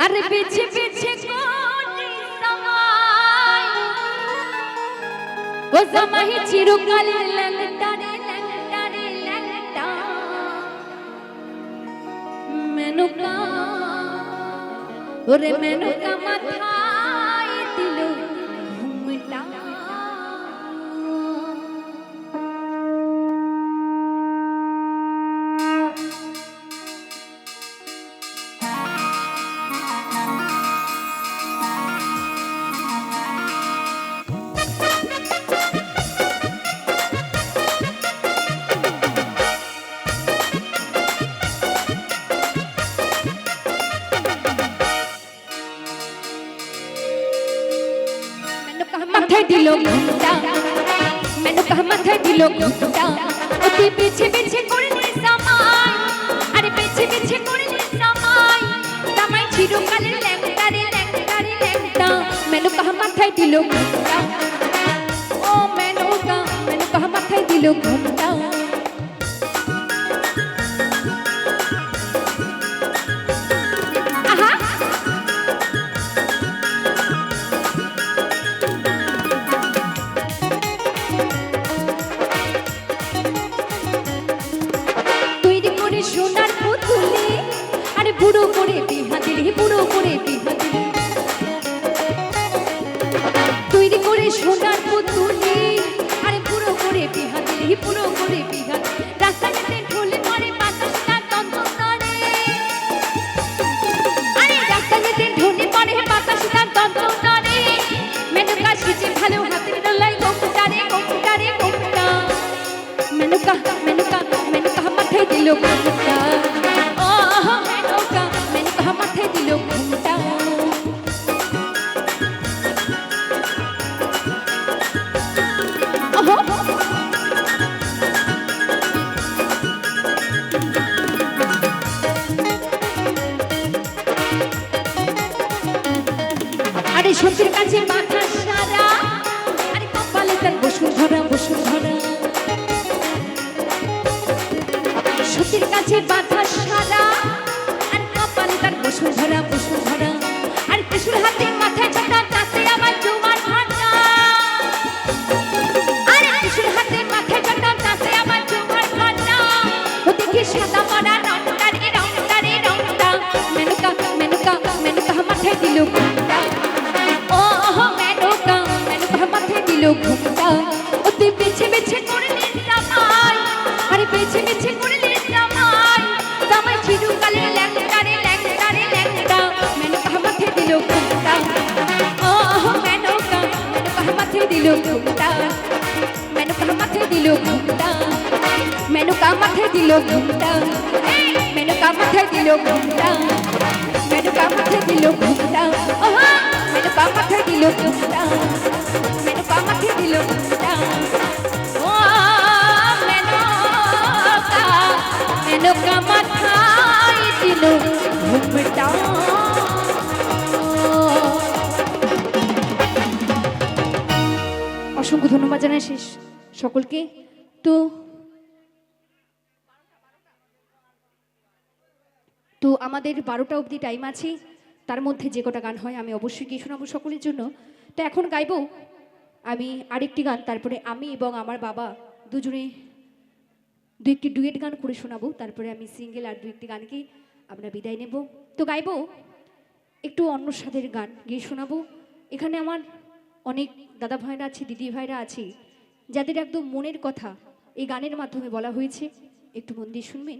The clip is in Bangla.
আরে বেছে বেছে কোনি সমাই ও জামাই চিরকাল ল্যাংটা রে ল্যাংটা মেনুকা ওরে মেনুকা মাথায় দিল ঘুমটা মাথায় দিল ঘুমটা মেনুকা মাথায় দিল ঘুমটা ওতে পিছে পিছে করলি সামাই আরে পিছে পিছে করলি সামাই সামাই চিরকালের ল্যাংটা রে ল্যাংটা মেনুকা মাথায় দিল ঘুমটা ও মেনুকা মাথায় দিল ঘুমটা সোনার পুতুলি আরে বুড়ো করে বিহা দিলি বুড়ো করে বিহা দিলি তৈরি করে সোনার পুতুলি আরে বুড়ো করে বিহা দিলি বুড়ো করে বিহা রাস্তাঘাটে ঢোলে মারে বাতাস তার তন্তরে আরে রাস্তাঘাটে ঢোলে মারে বাতাস তার তন্তরে মেনুকা সেজে ভালো হাতের ডলাই গোপটা রে গোপটা মেনুকা মাথায় দিল ঘুমটা ও মেনুকা মাথায় দিল ঘুমটা আরে সত্যের কাছে মাথা সারা আরে কপালে তার বসুন্ধরা সত্যের কাছে বাধা সারা আর কপালে তার বসুন্ধরা আর কিশোর হাতে মাথায় চাটা তাতে আবার জোয়ার ভাটা আর কিশোর হাতে মাথায় চাটা তাতে আবার জোয়ার ভাটা ওতে কি সাদা মারা রংটা মেনুকা মাথায় দিল ঘুমটা ও মেনুকা মাথায় দিল ঘুমটা ওতে বেছে বেছে করলি সামাই আরে বেছে বেছে করলি মেনুকা মাথায় দিল ঘুমটা মেনুকা মাথায় দিল ঘুমটা মেনুকা মাথায় দিল ঘুমটা মেনুকা মাথায় দিল ঘুমটা মেনুকা মাথায় দিল ঘুমটা মেনুকা মাথায় দিল ঘুমটা ও মেনুকা মাথায় দিল ঘুমটা অসংখ্য ধন্যবাদ জানাই শেষ সকলকে। তো আমাদের 12টা অবধি টাইম আছে, তার মধ্যে যে কটা গান হয় আমি অবশ্যই গিয়ে শোনাবো সকলের জন্য। তো এখন গাইবো আমি আরেকটি গান, তারপরে আমি এবং আমার বাবা দুজনে দু একটি ডুয়েট গান করে শোনাবো, তারপরে আমি সিঙ্গেল আর দু একটি গানকে আমরা বিদায় নেব। তো গাইবো একটু অন্য স্বাদের গান গিয়ে শোনাবো। এখানে আমার অনেক দাদা ভাইরা আছে, দিদি ভাইরা আছে, যাদের একদম মনের কথা এই গানের মাধ্যমে বলা হয়েছে, একটু মন দিয়ে শুনবেন।